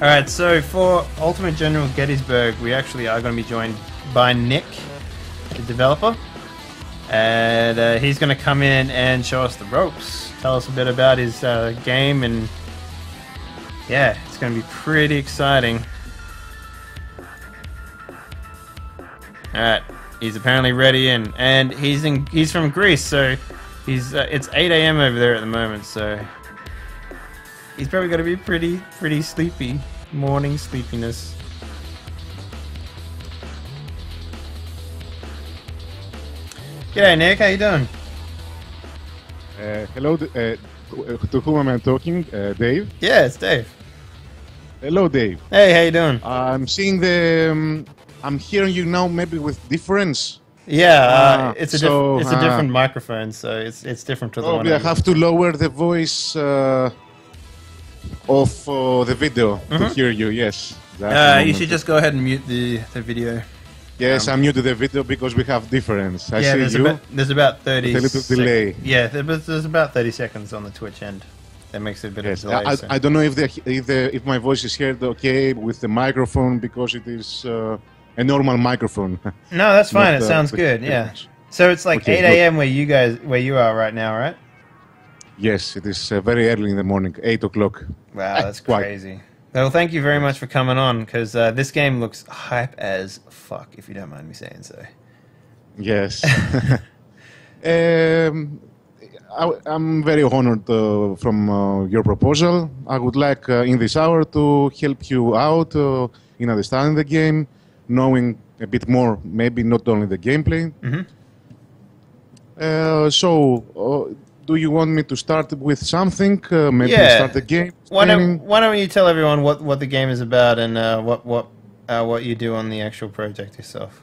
Alright, so for Ultimate General Gettysburg, we actually are going to be joined by Nick, the developer. And he's going to come in and show us the ropes, tell us a bit about his game, and yeah, it's going to be pretty exciting. Alright, he's apparently ready in, and he's from Greece, so it's 8 AM over there at the moment, so he's probably going to be pretty sleepy. Morning sleepiness. G'day Nick, how you doing? Hello, to whom am I talking? Dave? Yeah, it's Dave. Hello, Dave. Hey, how you doing? I'm seeing the... I'm hearing you now maybe with difference. Yeah, it's a different microphone, so it's different to the one. I have to lower the voice of the video to hear you, yes. You should just go ahead and mute the video. Yes, I muted the video because we have difference. I see you. There's about 30 with a little delay. Yeah, there's about 30 seconds on the Twitch end. That makes it a bit of a delay. I don't know if my voice is heard okay with the microphone because it is a normal microphone. No, that's fine. It sounds good. Yeah. So it's like 8 AM where you are right now, right? Yes, it is very early in the morning, 8 o'clock. Wow, that's crazy. Well, thank you very much for coming on, because this game looks hype as fuck, if you don't mind me saying so. Yes. I'm very honored from your proposal. I would like in this hour to help you out in understanding the game, knowing a bit more, maybe not only the gameplay. Do you want me to start with something? Maybe start the game. Why don't you tell everyone what the game is about and what you do on the actual project yourself?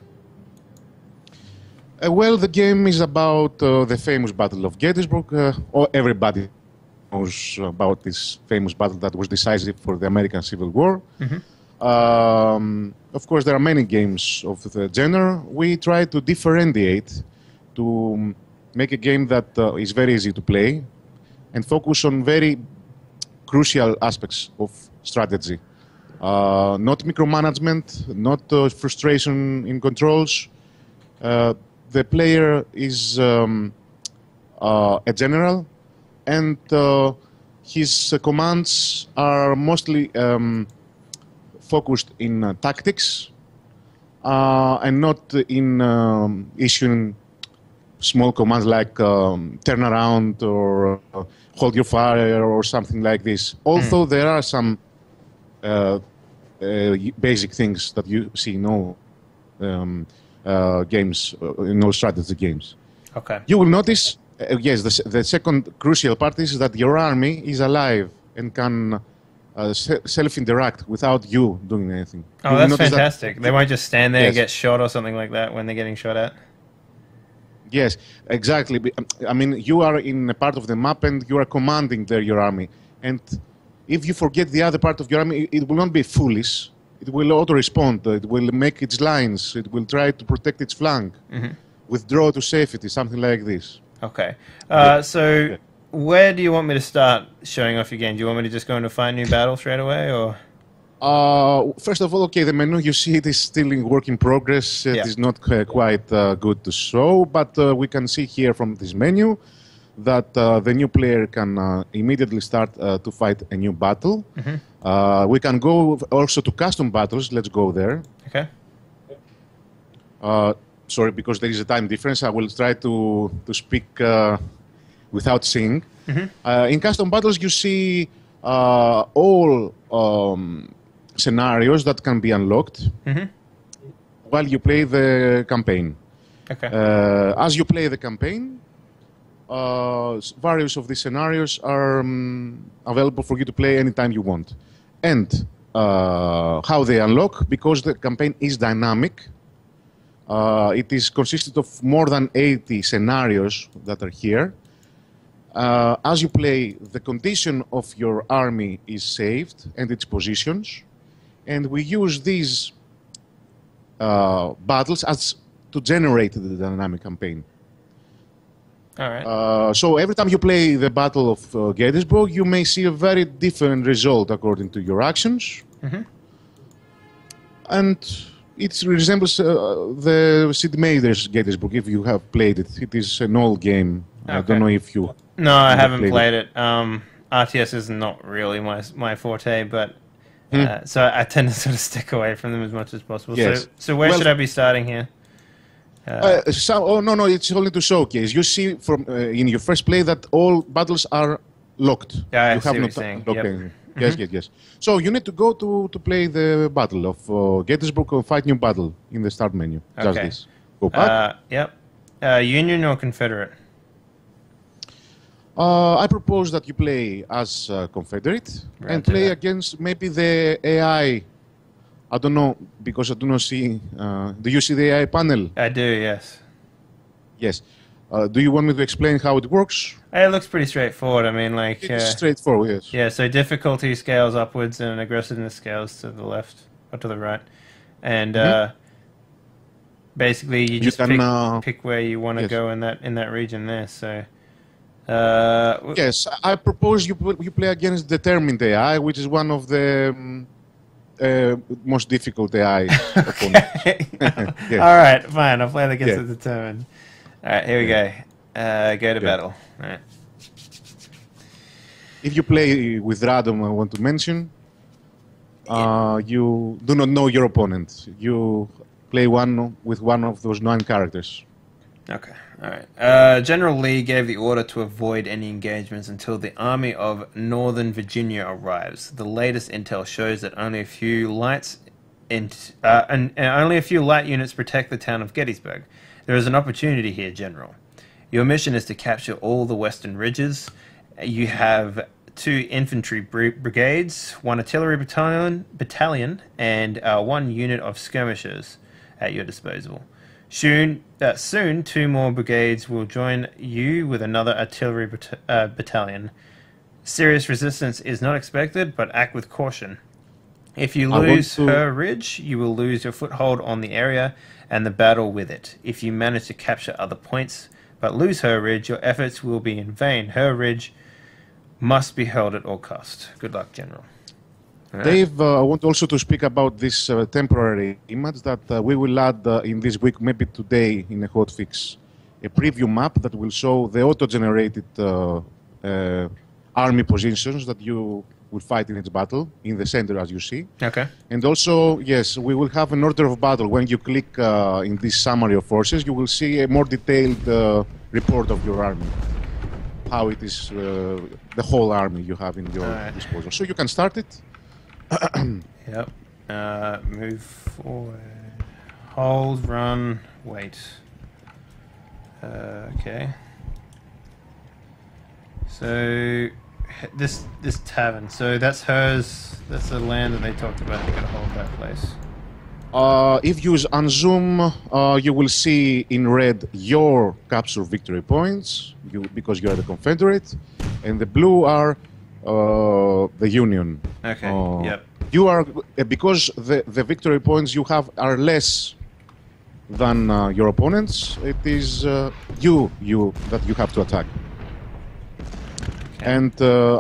Well, the game is about the famous Battle of Gettysburg. Everybody knows about this famous battle that was decisive for the American Civil War. Of course, there are many games of the genre. We try to differentiate to make a game that is very easy to play and focus on very crucial aspects of strategy. Not micromanagement, not frustration in controls. The player is a general, and his commands are mostly focused in tactics and not in issuing small commands like turn around or hold your fire or something like this. Although there are some basic things that you see in all games, in all strategy games. Okay. You will notice, yes, the second crucial part is that your army is alive and can self-interact without you doing anything. Oh, that's fantastic. They won't just stand there and get shot or something like that when they're getting shot at? Yes, exactly. I mean, you are in a part of the map and you are commanding there your army. And if you forget the other part of your army, it will not be foolish. It will auto-respond. It will make its lines. It will try to protect its flank. Withdraw to safety, something like this. Okay. Where do you want me to start showing off your game? Do you want me to just go into find new battle straight away, or...? First of all, okay, the menu, you see it is still in work in progress. It is not quite good to show, but we can see here from this menu that the new player can immediately start to fight a new battle. We can go also to custom battles. Let's go there. Okay. Sorry, because there is a time difference. I will try to speak without seeing. In custom battles, you see all scenarios that can be unlocked while you play the campaign. Okay. As you play the campaign, various of these scenarios are available for you to play anytime you want. And how they unlock, because the campaign is dynamic, it is consisted of more than 80 scenarios that are here. As you play, the condition of your army is saved and its positions. And we use these battles as to generate the dynamic campaign. All right. So every time you play the Battle of Gettysburg, you may see a very different result according to your actions. And it resembles the Sid Meier's Gettysburg, if you have played it. It is an old game. I don't know if you... No, I haven't played it. RTS is not really my forte, but so I tend to sort of stick away from them as much as possible. Yes. So where should I be starting here? No, it's only to showcase. You see from in your first play that all battles are locked. Yeah, you have not locked anything. Yes. So you need to go to play the battle of Gettysburg or fight new battle in the start menu. Okay. Just this. Go back. Union or Confederate? I propose that you play as Confederate and play against maybe the AI. I don't know, because I do not see... do you see the AI panel? I do, yes. Yes. Do you want me to explain how it works? It looks pretty straightforward. I mean, like... It's straightforward, yes. Yeah, so difficulty scales upwards and aggressiveness scales to the left, or to the right. And basically, you just pick where you want to go in that region there, so... yes, I propose you play against determined AI, which is one of the most difficult AI opponents. Yes. All right, fine. I'll play against the determined. All right, here we go. Go to battle. All right. If you play with random, I want to mention, you do not know your opponent. You play with one of those 9 characters. Okay, all right. General Lee gave the order to avoid any engagements until the army of Northern Virginia arrives. The latest intel shows that only a few only a few light units protect the town of Gettysburg. There is an opportunity here, General. Your mission is to capture all the western ridges. You have 2 infantry brigades, 1 artillery battalion, and 1 unit of skirmishers at your disposal. Soon, 2 more brigades will join you with another artillery battalion. Serious resistance is not expected, but act with caution. If you lose her ridge, you will lose your foothold on the area and the battle with it. If you manage to capture other points, but lose her ridge, your efforts will be in vain. Her ridge must be held at all cost. Good luck, General. Right. Dave, I want also to speak about this temporary image that we will add in this week, maybe today in a hotfix, a preview map that will show the auto-generated army positions that you will fight in each battle, in the center as you see. Okay. And also, yes, we will have an order of battle. When you click in this summary of forces, you will see a more detailed report of your army. How it is, the whole army you have in your disposal. So you can start it. Yep. Move forward. Hold, run, wait. Okay. So this tavern. So that's hers. That's the land that they talked about. They're gonna hold that place. If you unzoom, you will see in red your capture victory points, because you are the Confederate, and the blue are the Union. Okay. Yep. You are because the victory points you have are less than your opponents. It is you that you have to attack. Okay. And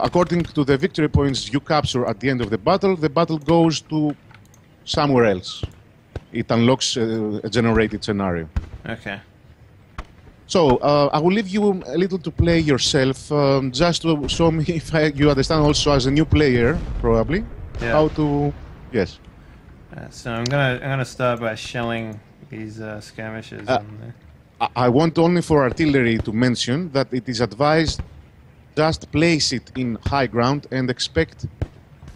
according to the victory points you capture at the end of the battle goes to somewhere else. It unlocks a generated scenario. Okay. So, I will leave you a little to play yourself, just to show me if you understand also as a new player, probably, how to... Yes. So I'm gonna start by shelling these skirmishers. I want only for artillery to mention that it is advised just place it in high ground and expect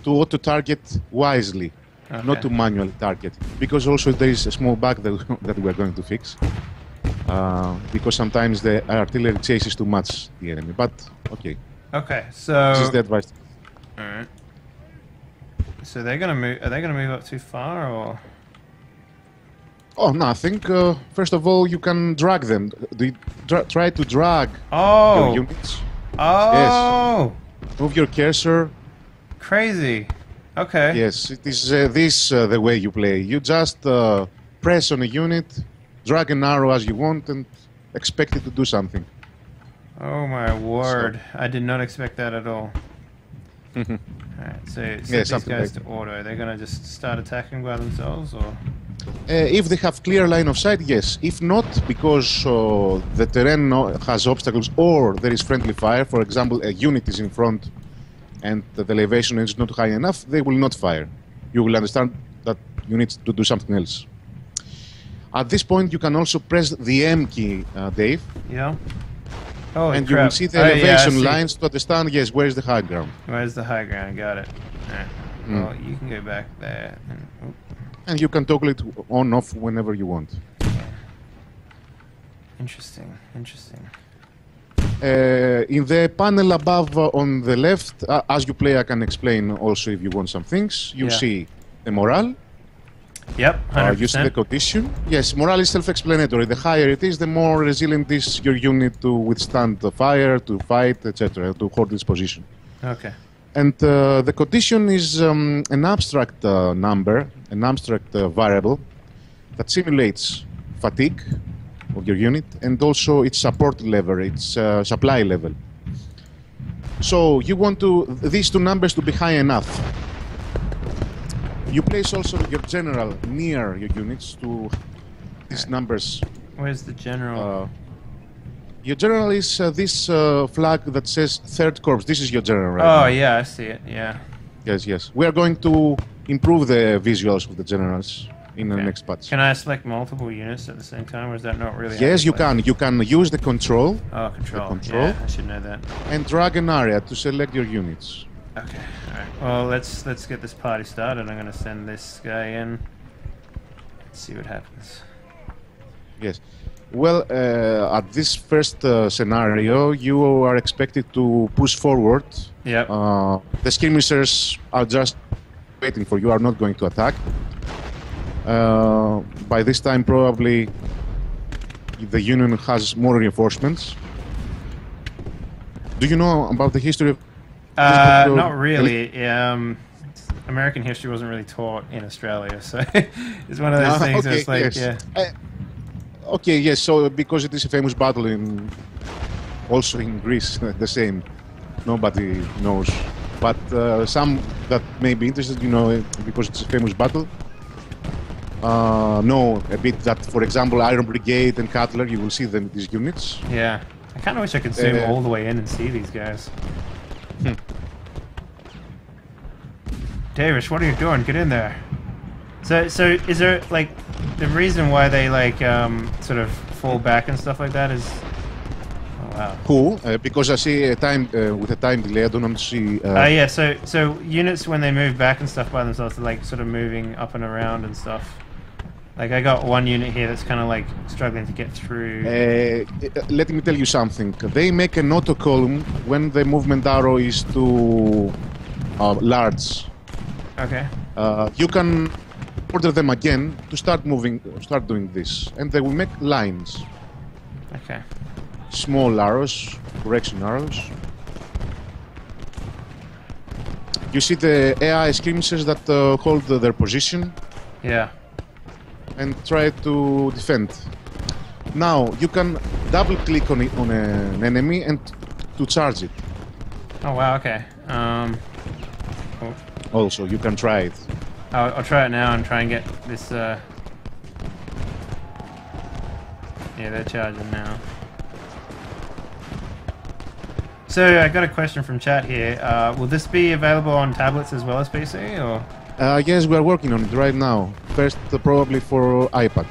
to auto-target wisely, not to manually target. Because also there is a small bug that we are going to fix. Because sometimes the artillery chases too much the enemy, but okay. Okay, so... This is the advice. Alright. So they're gonna move... Are they gonna move up too far, or...? Oh, nothing. First of all, you can drag them. Try to drag your units. Oh! Yes. Move your cursor. Crazy. Okay. Yes, it is the way you play. You just press on a unit, drag an arrow as you want, and expect it to do something. Oh my word. I did not expect that at all. Alright, so set Yeah, these something guys like to auto. They're gonna just start attacking by themselves, or? if they have clear line of sight, yes. If not, because the terrain has obstacles or there is friendly fire, for example, a unit is in front and the elevation is not high enough, they will not fire. You will understand that you need to do something else. At this point, you can also press the M key, Dave. Yeah. Holy and crap. you will see the Oh, yeah, I elevation see. lines to understand, yes, where is the high ground. Where's the high ground? Got it. Alright. Well, you can go back there. And you can toggle it on off whenever you want. Interesting. Interesting. In the panel above on the left, as you play, I can explain also if you want some things. You see the morale. Yep, 100%. You see the condition. Yes, morale is self-explanatory. The higher it is, the more resilient is your unit to withstand the fire, to fight, etc., to hold its position. Okay. And the condition is an abstract number, an abstract variable that simulates fatigue of your unit and also its support level, its supply level. So you want these two numbers to be high enough. You place also your general near your units to these numbers. Where's the general? Your general is this flag that says Third Corps. This is your general, right? Oh, yeah, I see it. Yeah. Yes, yes. We are going to improve the visuals of the generals in the next patch. Can I select multiple units at the same time, or is that not really? Yes, you can. You can use the control. Oh, control. The control. Yeah, I should know that. And drag an area to select your units. Okay. All right. Well, let's get this party started. I'm going to send this guy in. Let's see what happens. Yes. Well, at this first scenario, you are expected to push forward. Yep. The skirmishers are just waiting for you, are not going to attack. By this time, probably the Union has more reinforcements. Do you know about the history of... Not really. American history wasn't really taught in Australia, so it's one of those things that's like, yes. Okay, yes, so because it is a famous battle also in Greece, the same. Nobody knows. But some that may be interested, you know, because it's a famous battle, know a bit that, for example, Iron Brigade and Cutler, you will see them, these units. Yeah. I kind of wish I could zoom all the way in and see these guys. Davis, what are you doing? Get in there. So is there, like, the reason why they, like, sort of fall back and stuff like that is... Oh, wow. Who? Because I see a time, with a time delay, I don't want to see... yeah, so units, when they move back and stuff by themselves, they're, like, sort of moving up and around and stuff. Like, I got one unit here that's kind of, like, struggling to get through. Let me tell you something. They make an auto column when the movement arrow is too large. Okay. You can order them again to start moving, start doing this, and they will make lines. Okay. Small arrows, correction arrows. You see the AI skirmishers that hold their position. Yeah. And try to defend. Now you can double click on an enemy and to charge it. Oh wow. Okay. Also, you can try it. I'll try it now and try and get this. Yeah, they're charging now. So I got a question from chat here. Will this be available on tablets as well as PC, or? Yes, we are working on it right now. First, probably for iPad.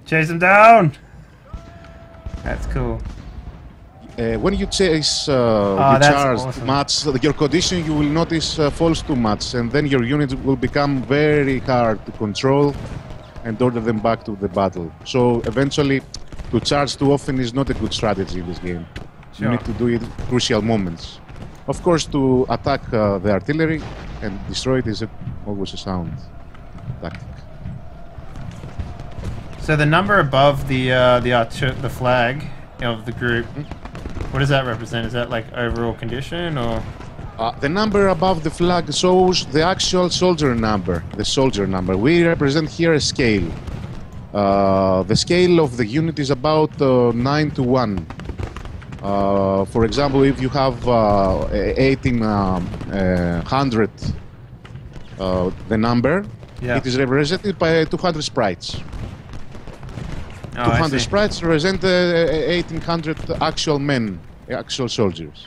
Chase him down! That's cool. When you chase, you charge awesome. much, your condition, you will notice falls too much, and then your units will become very hard to control and order them back to the battle. So eventually, to charge too often is not a good strategy in this game. Sure. You need to do it at crucial moments. Of course, to attack the artillery and destroy it is always a sound tactic. So the number above the flag of the group, what does that represent? Is that like overall condition, or? The number above the flag shows the actual soldier number. The soldier number. We represent here a scale. The scale of the unit is about 9 to 1. For example, if you have 1800, the number, it is represented by 200 sprites. Oh, 200 sprites represent 1800 actual men, actual soldiers.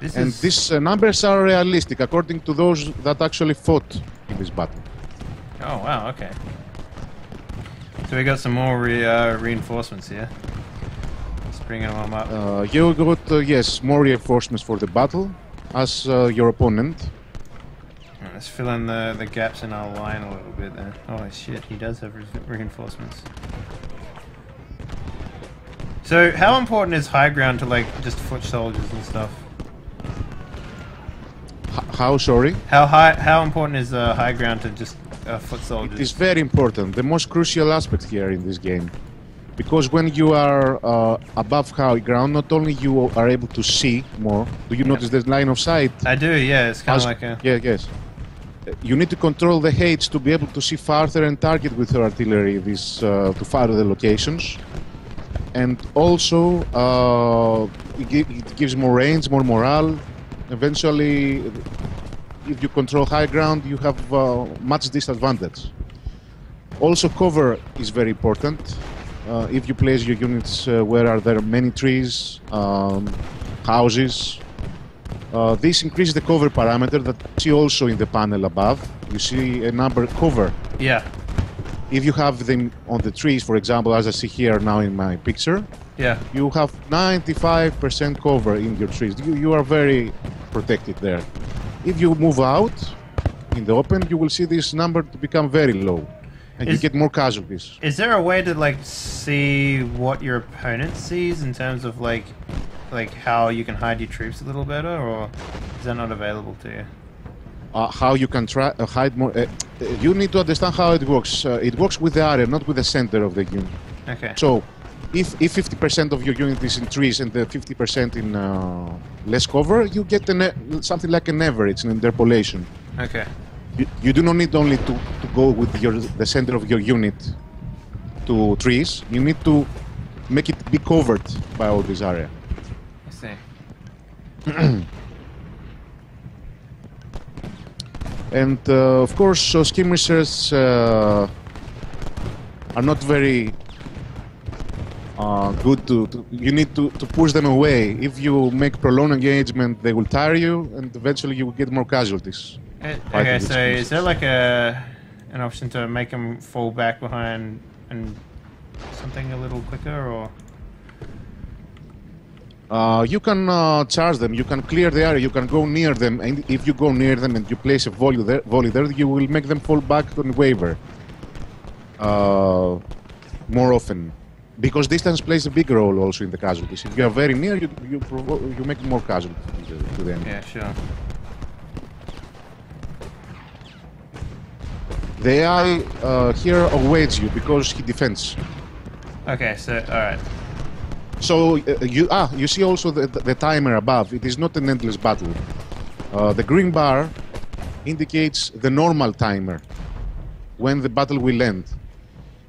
These numbers are realistic according to those that actually fought in this battle. Oh, wow, okay. So we got some more reinforcements here. Just bringing them up. You got, yes, more reinforcements for the battle as your opponent. Let's fill in the gaps in our line a little bit there. Oh shit, he does have reinforcements. So how important is high ground to like just foot soldiers and stuff? How, sorry? How important is high ground to just foot soldiers? It is very important, the most crucial aspect here in this game. Because when you are above high ground, not only you are able to see more. Do you notice the line of sight? I do, yeah. It's kind of like a... Yeah, yes. You need to control the heights to be able to see farther and target with your artillery these to farther locations. And also, it gives more range, more morale. Eventually, if you control high ground, you have much disadvantage. Also, cover is very important. If you place your units where are there many trees, houses, this increases the cover parameter that you see also in the panel above. You see a number cover. Yeah. If you have them on the trees, for example, as I see here now in my picture, yeah, you have 95% cover in your trees. You are very protected there. If you move out in the open, you will see this number to become very low, and you get more casualties. Is there a way to like see what your opponent sees in terms of like how you can hide your troops a little better, or is that not available to you? How you can try hide more? You need to understand how it works. It works with the area, not with the center of the unit. Okay. So, if 50% of your unit is in trees and the 50% in less cover, you get something like an average, an interpolation. Okay. You do not need only to go with the center of your unit to trees. You need to make it be covered by all this area. I see. And of course, skirmishers are not very good you need to push them away. If you make prolonged engagement, they will tire you, and eventually you will get more casualties. Okay, so is there like an option to make them fall back behind and something a little quicker, or? You can charge them, you can clear the area, you can go near them, and if you go near them and you place a volley there, you will make them fall back on waver more often. Because distance plays a big role also in the casualties. If you are very near, you make more casualties to them. Yeah, sure. The AI here awaits you because he defends. Okay, so alright. So you see also the timer above. It is not an endless battle. The green bar indicates the normal timer when the battle will end.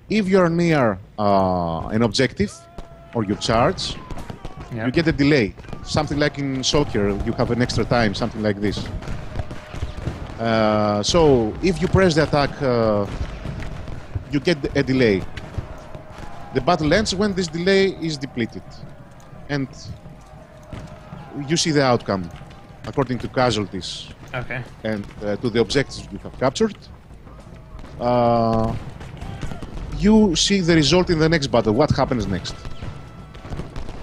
If you are near an objective or you charge, you get a delay. Something like in soccer, you have an extra time, something like this. So if you press the attack, you get a delay. The battle ends when this delay is depleted. And you see the outcome according to casualties. Okay. And to the objectives you have captured. You see the result in the next battle, what happens next.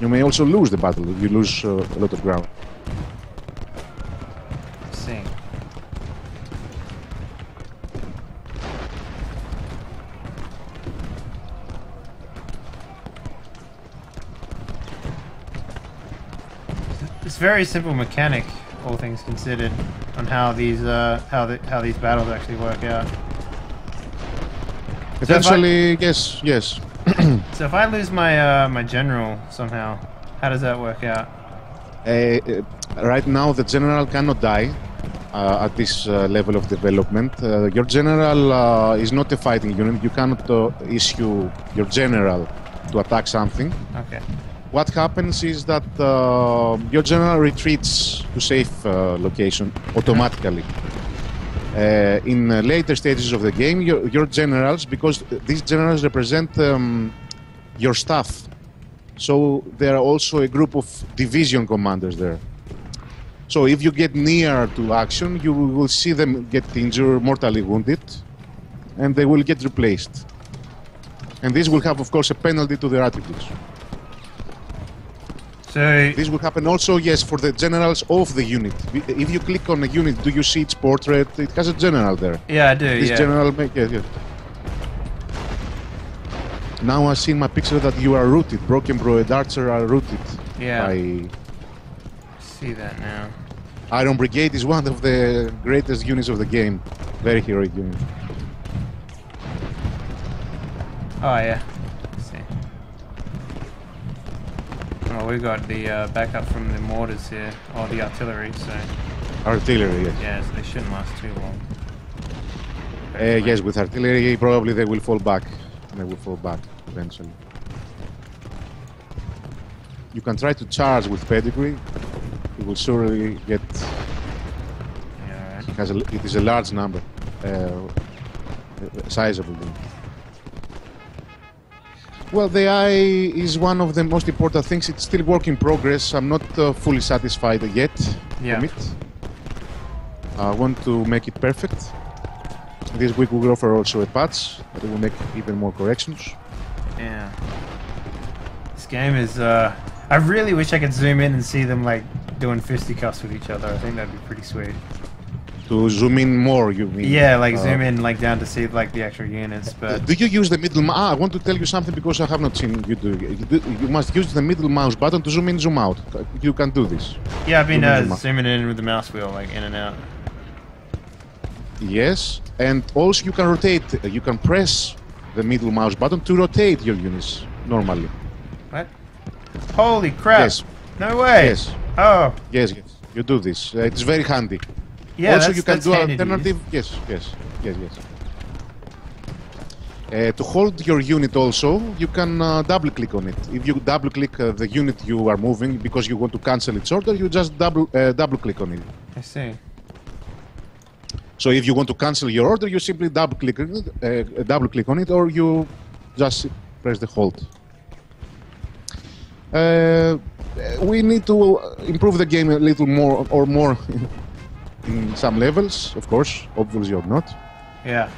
You may also lose the battle if you lose a lot of ground. I see. It's very simple mechanic, all things considered, on how these how these battles actually work out. Essentially, yes. So if I lose my my general somehow, how does that work out? Right now, the general cannot die. at this level of development. Your general is not a fighting unit. You cannot issue your general to attack something. Okay. What happens is that your general retreats to safe location automatically. In later stages of the game, your generals, because these generals represent your staff, so there are also a group of division commanders there. So if you get near to action, you will see them get injured, mortally wounded, and they will get replaced. And this will have, of course, a penalty to their attributes. So this will happen also, yes, for the generals of the unit. If you click on a unit, do you see its portrait? It has a general there. Yeah, I do. This general, yes. Now I see in my picture that you are rooted. Broken Bro and Archer are rooted. Yeah. By... see that now. Iron Brigade is one of the greatest units of the game. Very heroic unit. Oh yeah. Let's see. Oh, we got the backup from the mortars here, or the artillery. So. Artillery, yes. Yeah, so they shouldn't last too long. Yes, with artillery, probably they will fall back. They will fall back eventually. You can try to charge with pedigree. You will surely get. Yeah, right. It is a large number, sizable. Well, the AI is one of the most important things. It's still work in progress. I'm not fully satisfied yet from it. I want to make it perfect. This week we will offer also a patch that will make even more corrections. Yeah. This game is. I really wish I could zoom in and see them like doing fisticuffs with each other. I think that'd be pretty sweet. To zoom in more, you mean? Yeah, like zoom in like down to see like the actual units. But do you use the middle mouse? I want to tell you something because I have not seen you do it. You must use the middle mouse button to zoom in, zoom out. You can do this. Yeah, I've been zooming in with the mouse wheel, like in and out. Yes, and also you can rotate. You can press the middle mouse button to rotate your units normally. What? Holy crap! Yes. No way! Yes. Oh. Yes, yes. You do this. It's very handy. Yeah, also, you can do alternative. Yes, to hold your unit also, you can double click on it. If you double click the unit you are moving because you want to cancel its order, you just double click on it. I see. So if you want to cancel your order, you simply double click on it, or you just press the hold. We need to improve the game a little more, or more in some levels, of course, obviously or not. Yeah.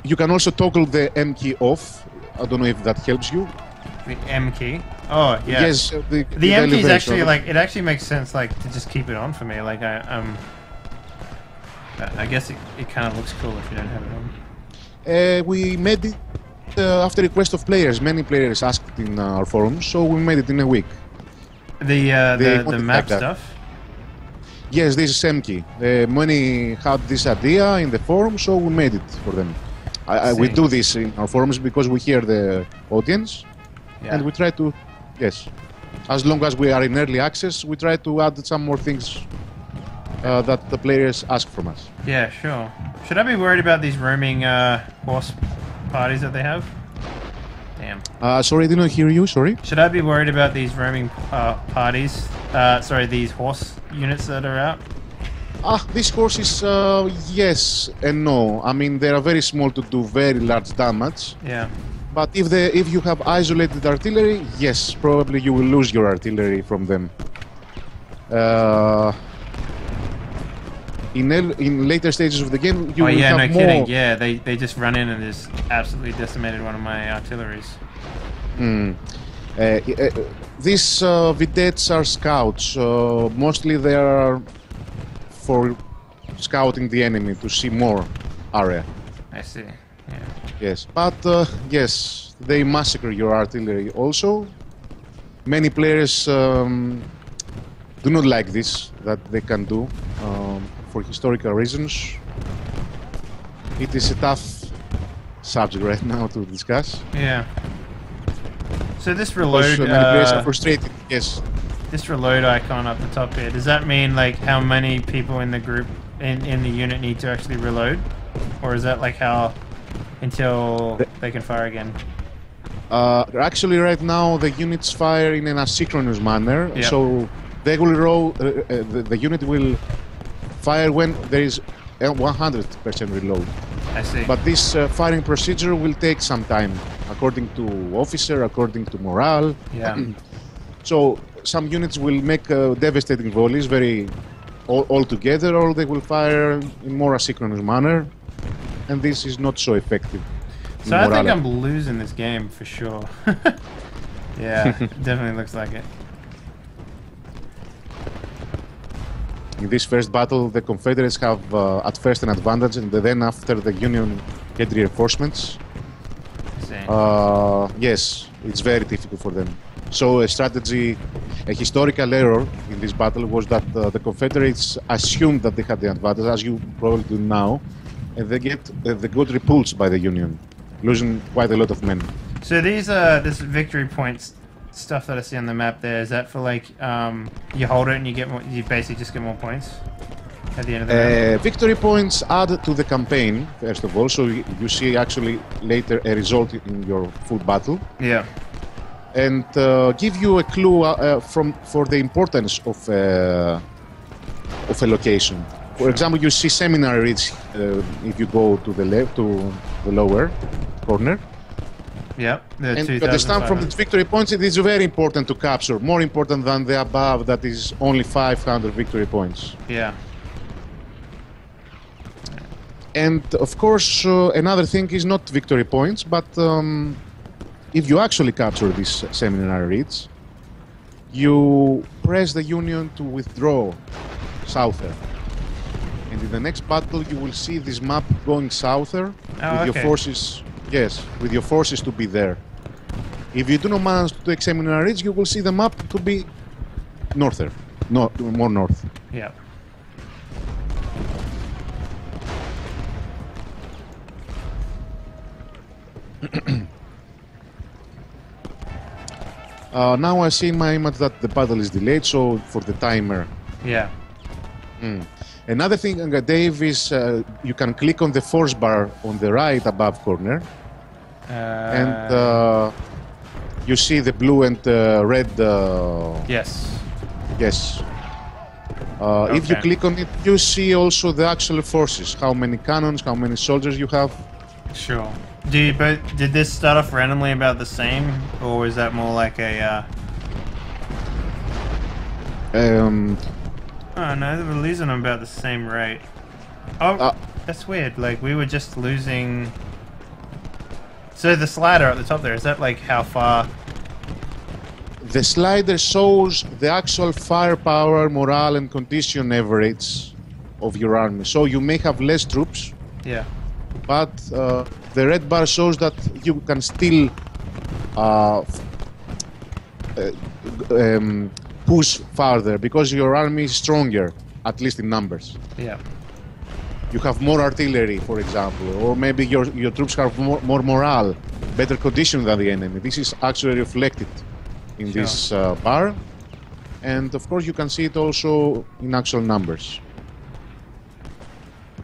You can also toggle the M key off. I don't know if that helps you. The M key? Oh, yeah. Yes, the M key is actually like, it actually makes sense like to just keep it on for me. Like I guess it kind of looks cool if you don't have it on. We made it after request of players. Many players asked in our forums, so we made it in a week. The map stuff? Yes, this is M key. Many had this idea in the forum, so we made it for them. We do this in our forums because we hear the audience, and we try to, yes, as long as we are in early access, we try to add some more things that the players ask from us. Yeah, sure. Should I be worried about these roaming horse parties that they have? Damn. Sorry, I didn't hear you, sorry. Should I be worried about these roaming parties? Sorry, these horse units that are out? These horses, yes and no. I mean, they are very small to do very large damage. Yeah. But if you have isolated artillery, yes, probably you will lose your artillery from them. In later stages of the game, you will have more... no kidding. Yeah, they just run in and just absolutely decimated one of my artilleries. These vedettes are scouts. Mostly they are for scouting the enemy to see more area. I see. Yeah. Yes, but yes, they massacre your artillery also. Many players do not like this, that they can do for historical reasons. It is a tough subject right now to discuss. Yeah. So this reload... many players are frustrated, yes. this reload icon up the top here, does that mean like how many people in the group in the unit need to actually reload? Or is that like how until they can fire again? Actually, right now the units fire in an asynchronous manner, Yep. so they will roll. The unit will fire when there is a 100% reload. I see. But this firing procedure will take some time, according to officer, according to morale. Yeah. So some units will make devastating volleys all together, or they will fire in more asynchronous manner, and this is not so effective. So I think I'm losing this game for sure. Yeah, definitely looks like it. In this first battle, the Confederates have at first an advantage, and then after the Union get reinforcements. Yes, it's very difficult for them. So a historical error in this battle was that the Confederates assumed that they had the advantage, as you probably do now, and they got repulsed by the Union, losing quite a lot of men. So these this victory points stuff that I see on the map there, is that for like you hold it and you get more, you basically just get more points at the end of the round? Victory points add to the campaign, first of all, so you see actually later a result in your full battle. Yeah. And give you a clue for the importance of a location. For example, you see Seminary Ridge if you go to the left, to the lower corner. Yep. And you understand from the victory points, it is very important to capture, more important than the above that is only 500 victory points. Yeah. And of course, another thing is not victory points, but if you actually capture this Seminary Ridge, you press the Union to withdraw souther. And in the next battle, you will see this map going souther with your forces. Yes, with your forces to be there. If you do not manage to take Seminary Ridge, you will see the map to be norther, more north. Yeah. Now I see in my image that the battle is delayed, so for the timer. Yeah. Another thing, Dave, is you can click on the force bar on the right above corner, and you see the blue and red. Yes. Yes. If you click on it, you see also the actual forces, how many cannons, how many soldiers you have. Sure. Did this start off randomly about the same, or was that more like a? Oh no, they were losing them about the same rate. Oh, that's weird. Like we were just losing. So the slider at the top there, is that like how far? The slider shows the actual firepower, morale, and condition average of your army. So you may have less troops. Yeah. But the red bar shows that you can still push farther because your army is stronger, at least in numbers. Yeah. You have more artillery, for example, or maybe your troops have more morale, better condition than the enemy. This is actually reflected in this bar, and of course you can see it also in actual numbers.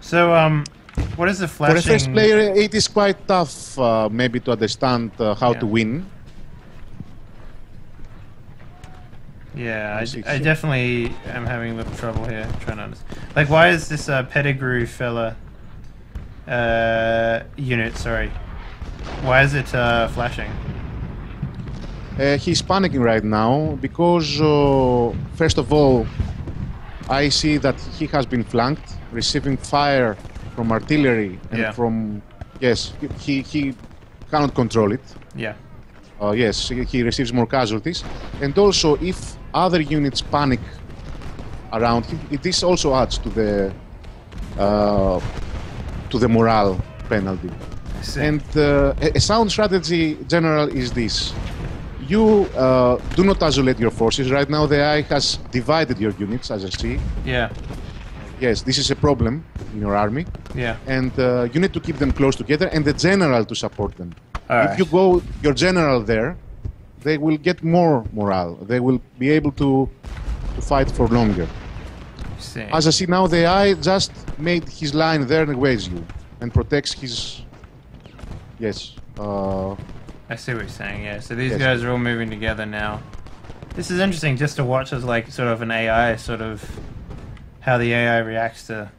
So what is the flashing? For a first player, it is quite tough, maybe, to understand how to win. Yeah, I definitely am having a little trouble here trying to understand. Like, why is this Pettigrew fella unit? Sorry, why is it flashing? He's panicking right now because, first of all, I see that he has been flanked, receiving fire from artillery and from... Yes, he cannot control it. Yeah. Yes, he receives more casualties. And also, if other units panic around him, this also adds to the morale penalty. And a sound strategy, general, is this. You do not isolate your forces. Right now, the AI has divided your units, as I see. Yeah. Yes, this is a problem in your army. Yeah. And you need to keep them close together and the general to support them. All right. If you go your general there, they will get more morale. They will be able to fight for longer. See. As I see now, the AI just made his line there and waves you and protects his. Yes. I see what you're saying. Yeah. So these Yes. guys are all moving together now. This is interesting, just to watch as like sort of an AI, sort of how the AI reacts to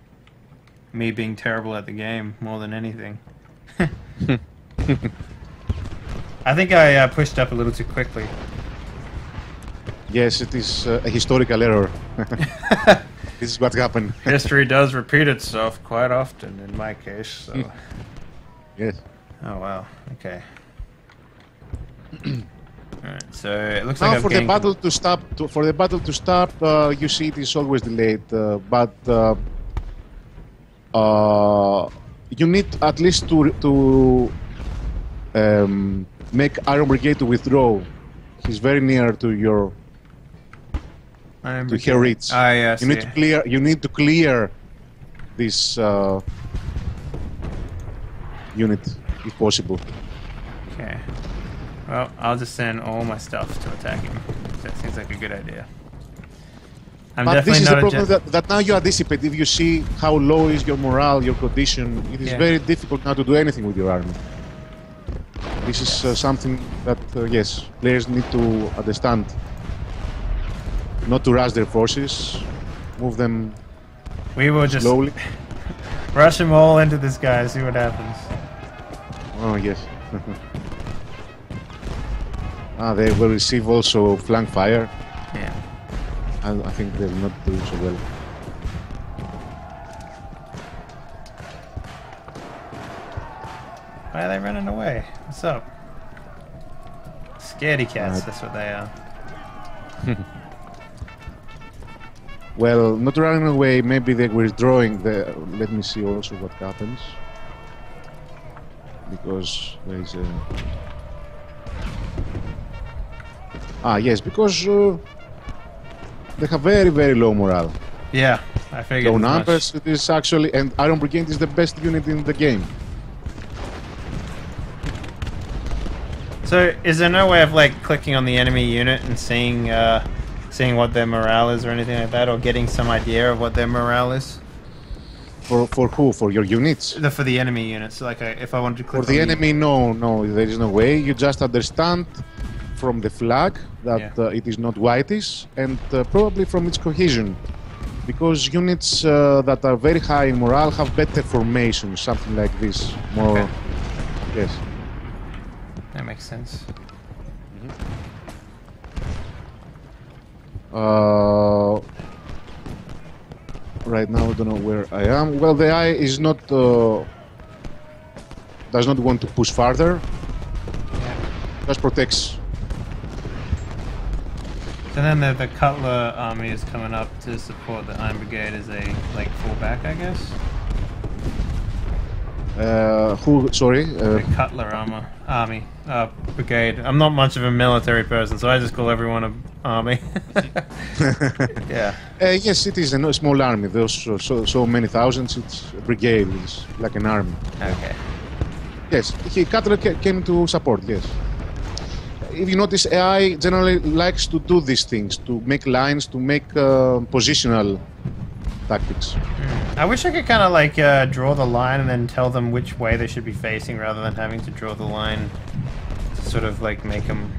me being terrible at the game more than anything. I think I pushed up a little too quickly. Yes, it is a historical error. This is what happened. History does repeat itself quite often in my case. So. Yes. Oh wow. Okay. Alright, so it looks Now like for the battle to stop, you see it is always delayed, but you need at least to make Iron Brigade to withdraw. He's very near to your to her reach. Ah, yeah, you need to clear. You need to clear this unit if possible. Okay. Well, I'll just send all my stuff to attack him. That seems like a good idea. I'm But definitely this is the not problem that now you anticipate. If you see how low is your morale, your condition, it is very difficult now to do anything with your army. This is something that, yes, players need to understand. Not to rush their forces, move them we will just slowly. rush them all into this guy and see what happens. Oh, yes. They will receive also flank fire. Yeah. And I think they will not do so well. Why are they running away? What's up? Scaredy cats, that's what they are. Well, not running away, maybe they were withdrawing. Let me see also what happens. Because there is a... yes, because they have very, very low morale. Yeah, I figured. Low numbers, it is actually... And Iron Brigade is the best unit in the game. So, is there no way of like clicking on the enemy unit and seeing seeing what their morale is or anything like that, or getting some idea of what their morale is? For who? For your units? For the enemy units. Like, if I wanted to click for the enemy, no, there is no way. You just understand from the flag that it is not whitish, and probably from its cohesion, because units that are very high in morale have better formation, something like this. More, yes. That makes sense. Right now I don't know where I am. Well, the eye is not does not want to push farther. Just protects. So then the Cutler army is coming up to support the Iron Brigade as a like fallback, I guess. Who? Sorry. The Cutler army brigade. I'm not much of a military person, so I just call everyone an army. Yeah. Yes, it is a small army. There's so many thousands. It's a brigade. It's like an army. Okay. Yes, Cutler came to support. Yes. If you notice, AI generally likes to do these things, to make lines, to make positional tactics. I wish I could kind of like draw the line and then tell them which way they should be facing, rather than having to draw the line to sort of like make them...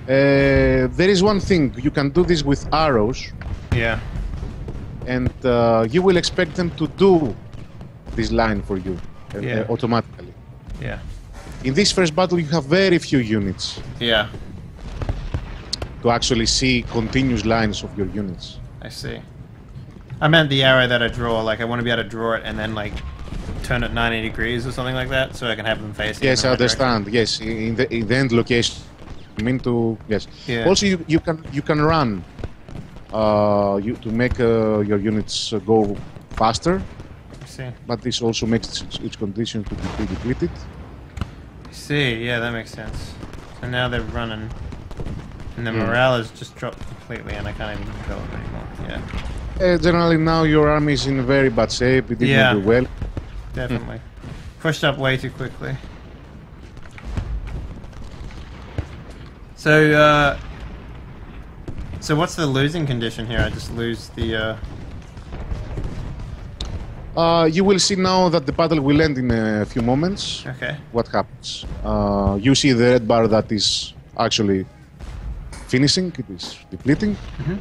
There is one thing, you can do this with arrows. Yeah. And you will expect them to do this line for you automatically. Yeah. In this first battle, you have very few units. Yeah. To actually see continuous lines of your units. I see. I meant the arrow that I draw, like I want to be able to draw it and then like turn it 90 degrees or something like that, so I can have them facing. Yes, I understand. Yes, in the end location. I mean to yes. Yeah. Also, you can run to make your units go faster. I see. But this also makes its condition to be depleted. I see. Yeah, that makes sense. So now they're running, and the morale has just dropped completely, and I can't even develop anymore. Yeah. Generally, now your army is in very bad shape. It didn't do well. Definitely. Pushed up way too quickly. So, so what's the losing condition here? I just lose the. You will see now that the battle will end in a few moments. Okay. What happens? You see the red bar that is actually finishing. It is depleting. Mm-hmm.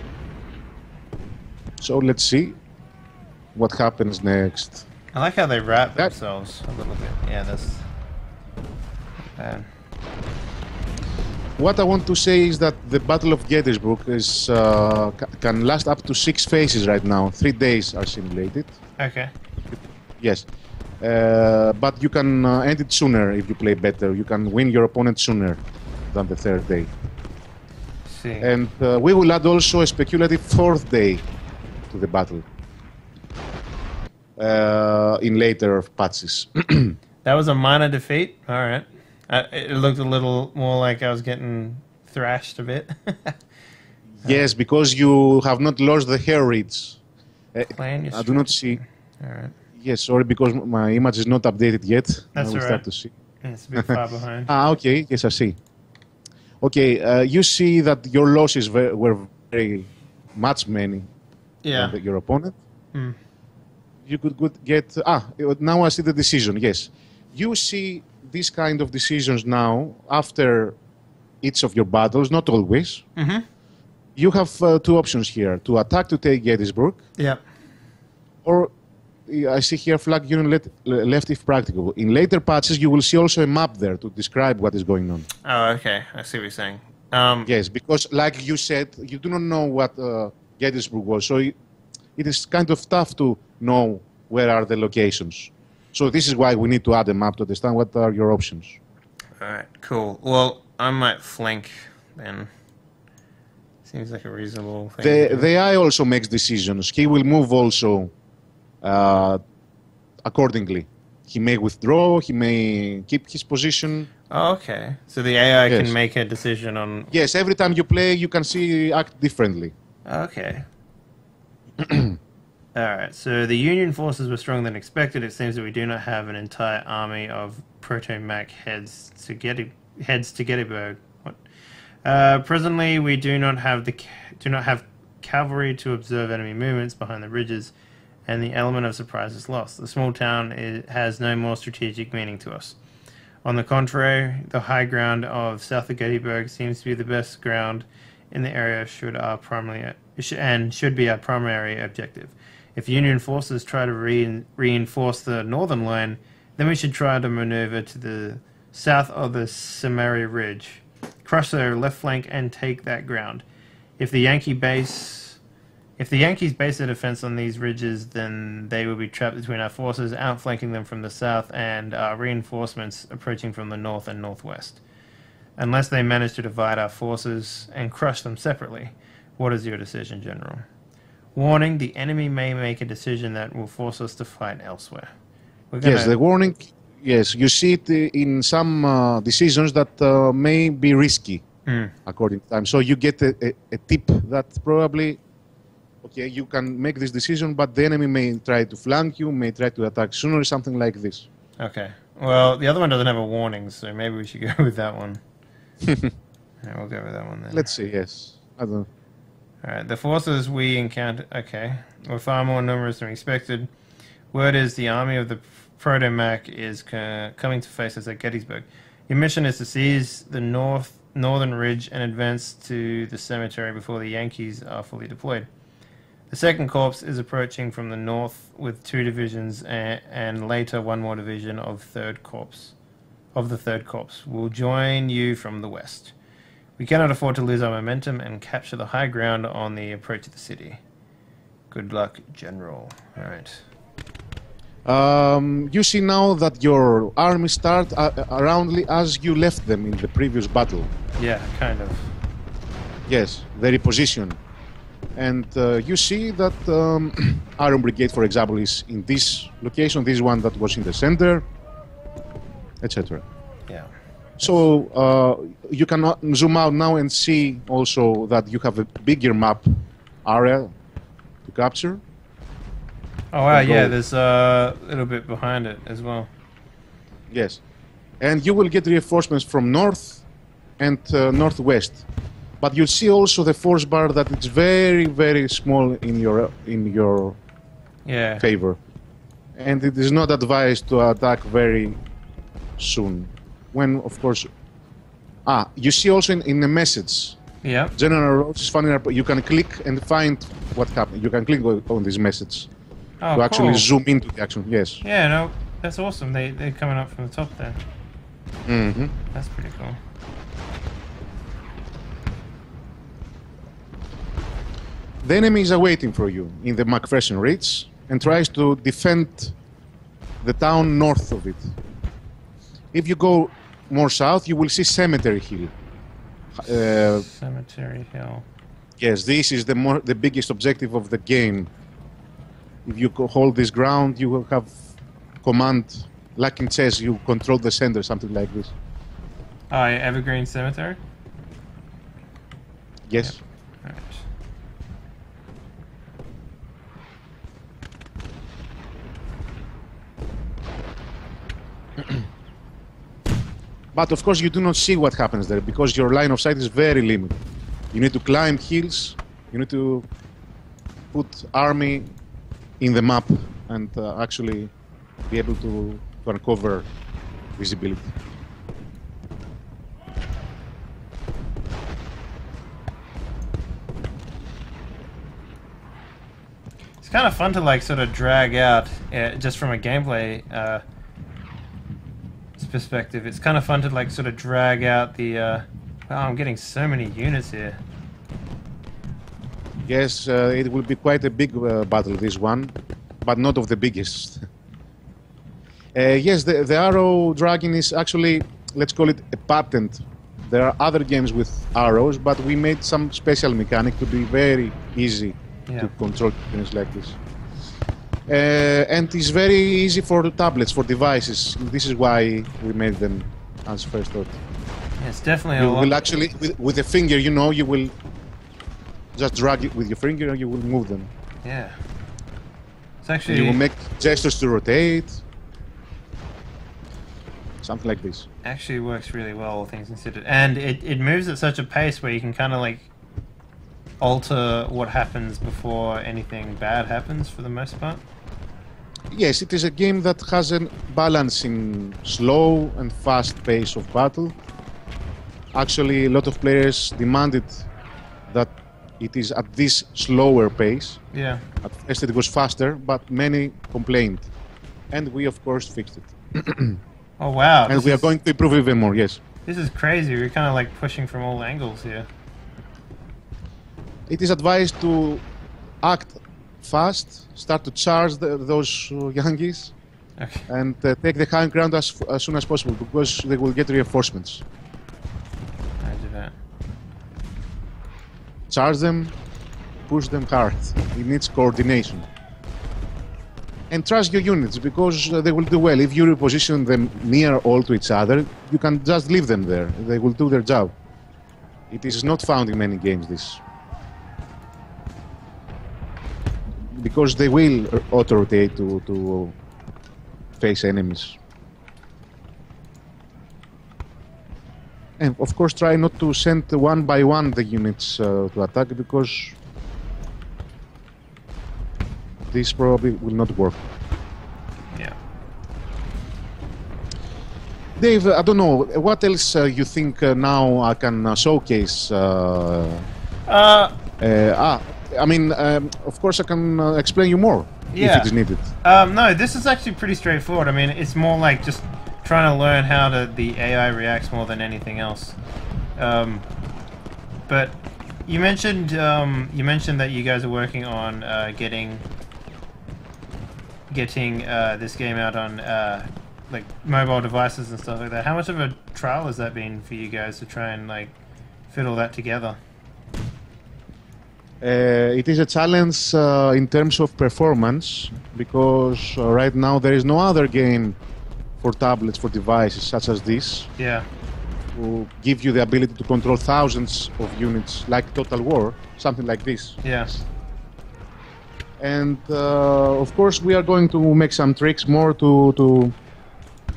So let's see what happens next. I like how they wrap themselves a little bit. Yeah, that's bad. What I want to say is that the Battle of Gettysburg is can last up to 6 phases right now. 3 days are simulated. Okay. Yes. But you can end it sooner if you play better. You can win your opponent sooner than the 3rd day. See. And we will add also a speculative 4th day to the battle in later patches. That was a minor defeat. All right. It looked a little more like I was getting thrashed a bit. Yes, because you have not lost the hair reeds. I do not see. All right. Yes, sorry, because my image is not updated yet. That's I will all right. start to see. It's a bit far behind. Okay. Yes, I see. Okay, you see that your losses were very much many than your opponent. Mm. You could get... now I see the decision, yes. You see these kind of decisions now after each of your battles, not always. Mm-hmm. You have 2 options here, to attack to take Gettysburg, Yep. or I see here flag union left if practicable. In later patches, you will see also a map there to describe what is going on. Oh, okay. I see what you're saying. Yes, because like you said, you do not know what Gettysburg was, so it is kind of tough to know where are the locations. So this is why we need to add a map to understand what are your options. All right, cool. Well, I might flank then. Seems like a reasonable thing. The AI also makes decisions. He will move also accordingly. He may withdraw, he may keep his position. Oh, okay. So the AI Yes. can make a decision on... Yes, every time you play, you can see act differently. Okay. Alright, so the Union forces were stronger than expected. It seems that we do not have an entire army of proto-Mac heads to Gettysburg. What? Presently, we do not have cavalry to observe enemy movements behind the ridges, and the element of surprise is lost. The small town has no more strategic meaning to us. On the contrary, the high ground of south of Gettysburg seems to be the best ground in the area should be our primary objective. If Union forces try to reinforce the northern line, then we should try to maneuver to the south of the Cimmerian Ridge, crush their left flank, and take that ground. If the Yankees base their defense on these ridges, then they will be trapped between our forces, outflanking them from the south, and our reinforcements approaching from the north and northwest. Unless they manage to divide our forces and crush them separately. What is your decision, General? Warning, the enemy may make a decision that will force us to fight elsewhere. Yes, the warning, yes, you see it in some decisions that may be risky, according to time. So you get a tip that probably, okay, you can make this decision, but the enemy may try to flank you, may try to attack sooner, or something like this. Okay. Well, the other one doesn't have a warning, so maybe we should go with that one. Yeah, we'll go with that one then. Let's see, yes. I don't know. Alright, the forces we encountered, were far more numerous than we expected. Word is the army of the Proto-Mac is coming to face us at Gettysburg. Your mission is to seize the northern ridge and advance to the cemetery before the Yankees are fully deployed. The 2nd Corps is approaching from the north with 2 divisions and later 1 more division of the 3rd Corps. Will join you from the west. We cannot afford to lose our momentum and capture the high ground on the approach to the city. Good luck, General. All right. You see now that your army start around as you left them in the previous battle. Yeah, kind of. Yes, they reposition. And you see that Iron Brigade, for example, is in this location, this one that was in the center, etc. Yeah. So you can zoom out now and see also that you have a bigger map area to capture. Oh wow, yeah, there's a little bit behind it as well. Yes. And you will get reinforcements from north and northwest. But you'll see also the force bar that it's very, very small in your favor, and it is not advised to attack very soon. When, of course, you see also in the message. Yeah. General Roach is funny. You can click and find what happened. You can click on this message to actually zoom into the action. Yes. Yeah. No, that's awesome. They're coming up from the top there. Mm-hmm. That's pretty cool. The enemy is awaiting for you in the McPherson Ridge and tries to defend the town north of it. If you go more south, you will see Cemetery Hill. Cemetery Hill. Yes, this is the biggest objective of the game. If you hold this ground, you will have command, like in chess, you control the center, something like this. Oh, yeah, Evergreen Cemetery? Yes. Yep. All right. But of course you do not see what happens there because your line of sight is very limited. You need to climb hills, you need to put army in the map and actually be able to uncover visibility. It's kind of fun to like sort of drag out, just from a gameplay perspective. It's kind of fun to like sort of drag out the. Wow, I'm getting so many units here. Yes, it will be quite a big battle, this one, but not of the biggest. Yes, the arrow dragging is actually, let's call it a patent. There are other games with arrows, but we made some special mechanic to be very easy to control things like this. And it's very easy for tablets, for devices. This is why we made them as first thought. Yeah, it's definitely you will actually, with a finger, you know, you will just drag it with your finger and you will move them. Yeah. It's actually... You will make gestures to rotate. Something like this. Actually works really well, all things considered. And it moves at such a pace where you can kind of like alter what happens before anything bad happens for the most part. Yes, it is a game that has a balance in slow and fast pace of battle. Actually, a lot of players demanded that it is at this slower pace. Yeah. At first it was faster, but many complained. And we, of course, fixed it. Oh, wow. And we are going to improve even more, yes. This is crazy. We're kind of like pushing from all angles here. It is advised to act fast, start to charge those youngies, and take the high ground as soon as possible, because they will get reinforcements. Roger that. Charge them, push them hard. It needs coordination. And trust your units, because they will do well. If you reposition them near all to each other, you can just leave them there. They will do their job. It is not found in many games, this. Because they will auto-rotate to face enemies. And of course try not to send one by one the units to attack, because this probably will not work. Yeah. Dave, I don't know, what else you think now I can showcase? I mean, of course I can explain you more if it is needed. No, this is actually pretty straightforward. I mean, it's more like just trying to learn how the AI reacts more than anything else. But you mentioned that you guys are working on getting this game out on like mobile devices and stuff like that. How much of a trial has that been for you guys to try and like fit all that together? It is a challenge in terms of performance, because right now there is no other game for tablets, for devices such as this, who give you the ability to control thousands of units, like Total War, something like this. Yes. And of course we are going to make some tricks more to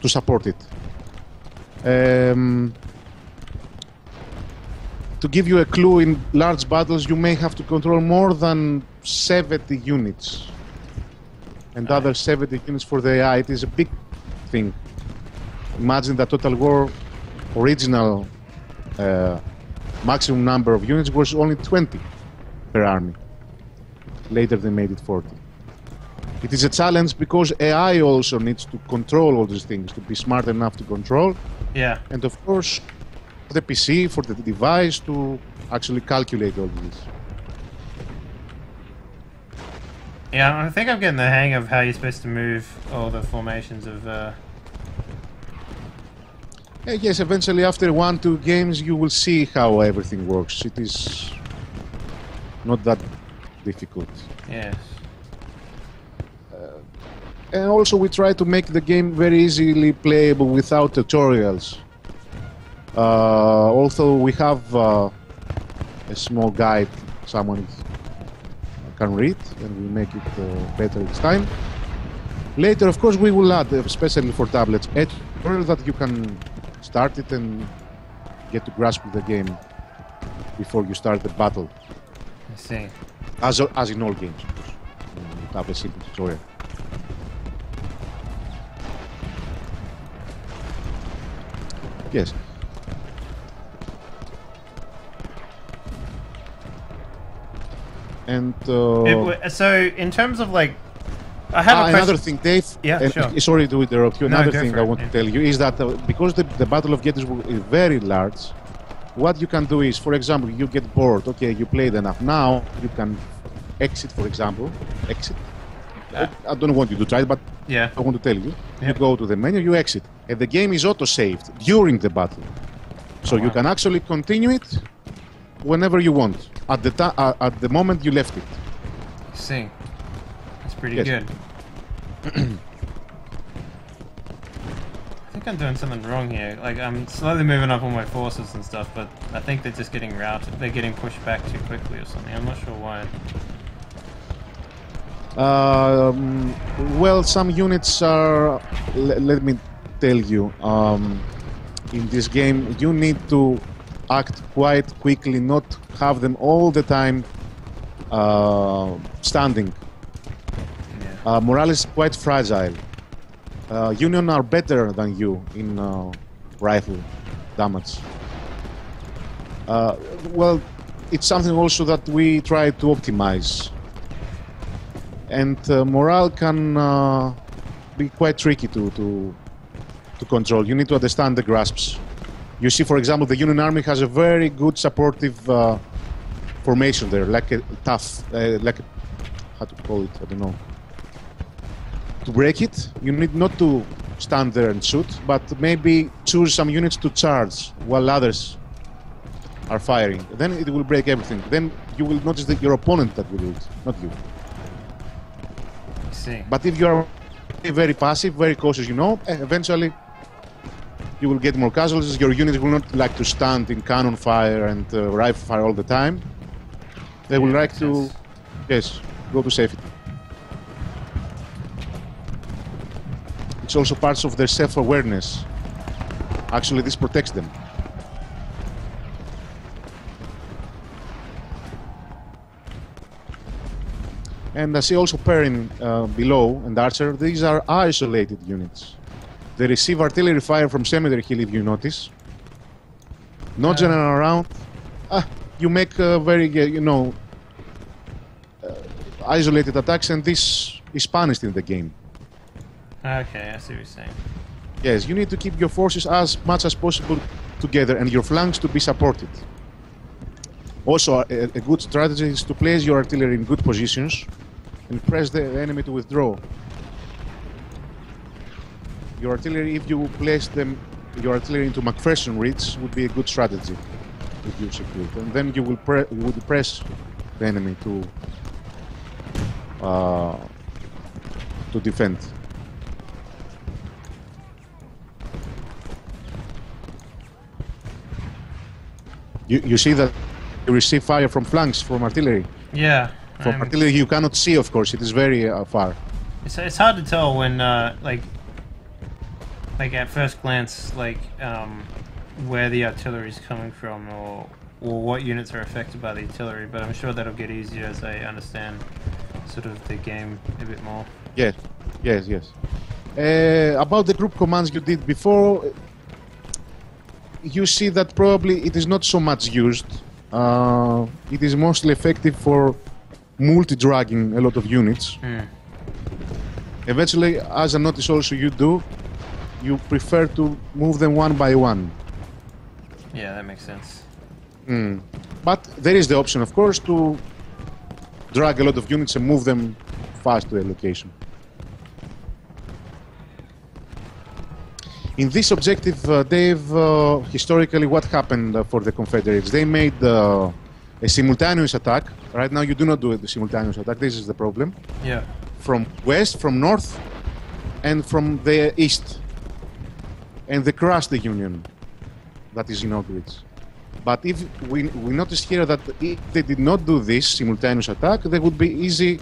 support it. to give you a clue, in large battles you may have to control more than 70 units. And other 70 units for the AI. It is a big thing. Imagine that Total War original maximum number of units was only 20 per army. Later they made it 40. It is a challenge because AI also needs to control all these things, to be smart enough to control. Yeah. And of course, the PC, for the device to actually calculate all this. Yeah, I think I'm getting the hang of how you're supposed to move all the formations of... Yes, eventually after 1-2 games you will see how everything works. It is not that difficult. Yes. And also we try to make the game very easily playable without tutorials. Also we have a small guide someone can read, and we make it better each time. Later, of course, we will add, especially for tablets, a tutorial that you can start it and get to grasp the game before you start the battle. I see. As in all games, of course. You have a simple tutorial. Yes. And so in terms of like, I have a question. Another thing, Dave. Yeah, sure. Sorry to interrupt you. Another thing I want yeah. to tell you is that because the Battle of Gettysburg is very large, what you can do is, for example, you get bored. Okay, you played enough. Now you can exit, for example. Exit. I don't want you to try it, but yeah, I want to tell you. Yep. You go to the menu, you exit, and the game is auto-saved during the battle, so you can actually continue it whenever you want at the moment you left it. I see. That's pretty Yes. good. I think I'm doing something wrong here. Like, I'm slowly moving up all my forces and stuff, but I think they're just getting routed. They're getting pushed back too quickly or something. I'm not sure why. Well, some units are. Let me tell you. In this game, you need to act quite quickly, not have them all the time standing. Yeah. Morale is quite fragile. Union are better than you in rifle damage. Well, it's something also that we try to optimize. And morale can be quite tricky to control. You need to understand the grasps. You see, for example, the Union Army has a very good supportive formation there, like a tough, how to call it, I don't know. To break it, you need not to stand there and shoot, but maybe choose some units to charge while others are firing. Then it will break everything. Then you will notice that your opponent that will do it, not you. I see. But if you are very passive, very cautious, you know, eventually you will get more casualties. Your units will not like to stand in cannon fire and rifle fire all the time. They will like to, yes, go to safety. It's also part of their self-awareness. Actually, this protects them. And I see also Perrin below and Archer. These are isolated units. They receive artillery fire from Cemetery Hill, if you notice. No general around. You make very, isolated attacks, and this is punished in the game. Okay, I see what you're saying. Yes, you need to keep your forces as much as possible together and your flanks to be supported. Also, a good strategy is to place your artillery in good positions and press the enemy to withdraw. Your artillery, if you place your artillery into McPherson Ridge, would be a good strategy if you secure it. And then you would press the enemy to defend. You see that you receive fire from flanks, from artillery. Yeah. From artillery you cannot see, of course. It is very far. It's hard to tell when, like at first glance, like, where the artillery is coming from or what units are affected by the artillery, but I'm sure that'll get easier as I understand sort of the game a bit more. Yes, yes. About the group commands you did before, you see that probably it is not so much used. It is mostly effective for multi-dragging a lot of units. Eventually, as I notice also you do, you prefer to move them one by one. Yeah, that makes sense. But there is the option, of course, to drag a lot of units and move them fast to a location. In this objective, Dave, historically what happened for the Confederates? They made a simultaneous attack. Right now you do not do the simultaneous attack, this is the problem. Yeah. From west, from north, and from the east. And they crushed the Union that is in Auschwitz. But if we noticed here that if they did not do this simultaneous attack, they would be easy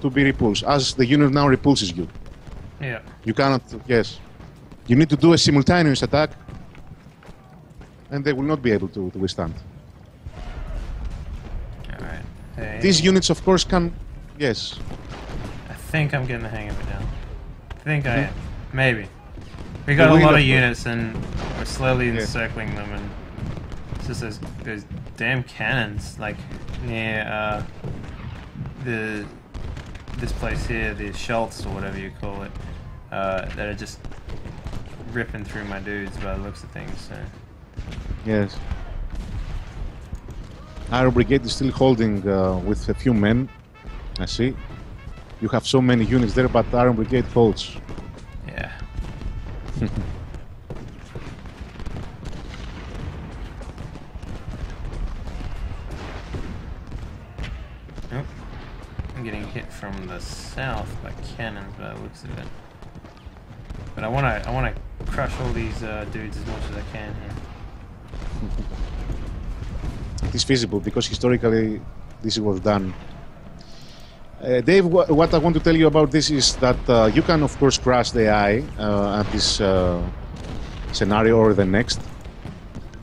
to be repulsed, as the Union now repulses you. Yeah. You cannot, yes. You need to do a simultaneous attack, and they will not be able to withstand. Alright. Hey. These units, of course, can, yes. I think I'm getting the hang of it now. I think I am. Maybe. We got a lot of units and we're slowly encircling them, and it's just those damn cannons, like near this place here, the Schultz or whatever you call it, that are just ripping through my dudes by the looks of things. So. Yes. Our brigade is still holding with a few men. I see. You have so many units there, but our brigade holds. Yeah. Oh, I'm getting hit from the south by cannons by the looks of it. But I wanna crush all these dudes as much as I can here. It is feasible because historically this was done. Dave, what I want to tell you about this is that you can of course crush the AI at this scenario or the next,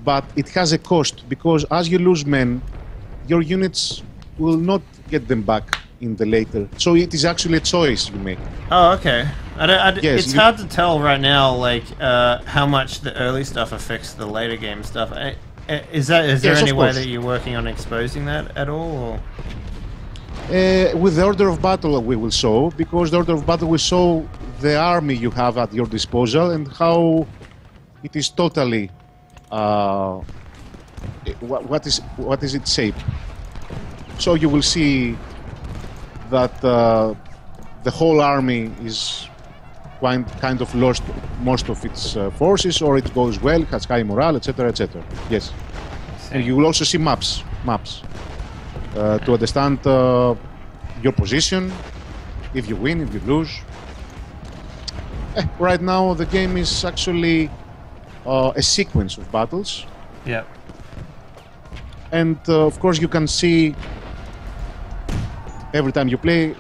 but it has a cost because as you lose men, your units will not get them back in the later. So it is actually a choice you make. Oh, okay. Yes, it's hard to tell right now, like how much the early stuff affects the later game stuff. Is there any way that you're working on exposing that at all? Or? With the order of battle we will show, because the order of battle will show the army you have at your disposal and how it is totally what is its shape. So you will see that the whole army is kind of lost most of its forces, or it goes well, has high morale, etc., etc. Yes, and you will also see maps to understand your position, if you win, if you lose. Right now the game is actually a sequence of battles. Yeah. And of course you can see every time you play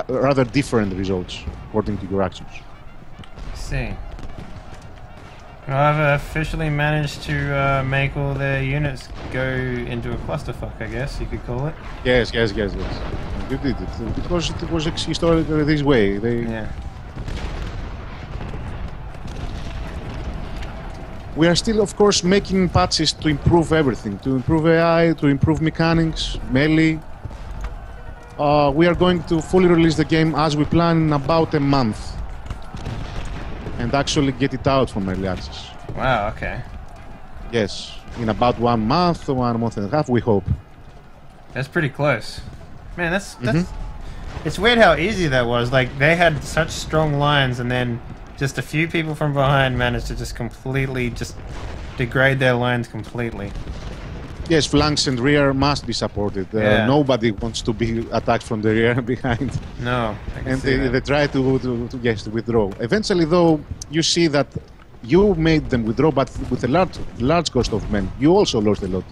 rather different results according to your actions. See. Well, I've officially managed to make all the units go into a clusterfuck, I guess you could call it. Yes. You did it. Because it was historically this way. Yeah. We are still, of course, making patches to improve everything, to improve AI, to improve mechanics, melee. We are going to fully release the game as we plan in about a month. And actually get it out from early access. Wow, okay. Yes, in about 1 month, 1 month and a half, we hope. That's pretty close. Man, that's it's weird how easy that was. Like, they had such strong lines, and then just a few people from behind managed to just completely just degrade their lines completely. Yes, flanks and rear must be supported. Yeah. Nobody wants to be attacked from the rear behind. No, And they try to withdraw. Eventually, though, you see that you made them withdraw, but with a large cost of men. You also lost a lot.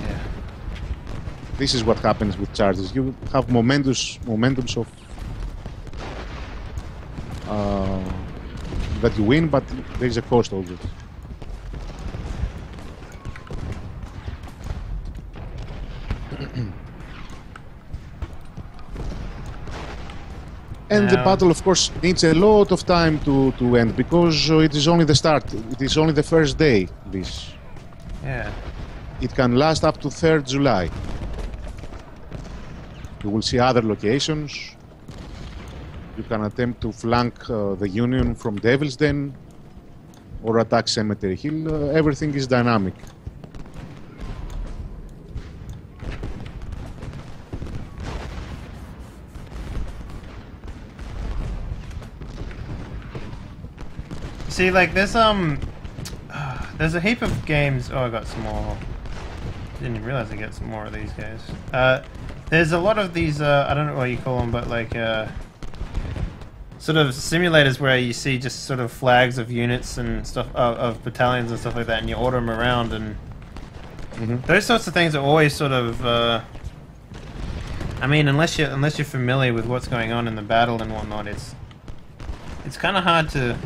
Yeah. This is what happens with charges. You have momentums of that you win, but there is a cost of it. And the battle, of course, needs a lot of time to end because it is only the start. It is only the first day. This. Yeah. It can last up to 3rd July. You will see other locations. You can attempt to flank the Union from Devil's Den or attack Cemetery Hill. Everything is dynamic. See, like, there's a heap of games. Oh, I got some more. Didn't even realize I get some more of these guys. There's a lot of these, I don't know what you call them, but like, sort of simulators where you see just sort of flags of units and stuff, of battalions and stuff like that, and you order them around, and those sorts of things are always sort of, I mean, unless you're familiar with what's going on in the battle and whatnot, it's kind of hard to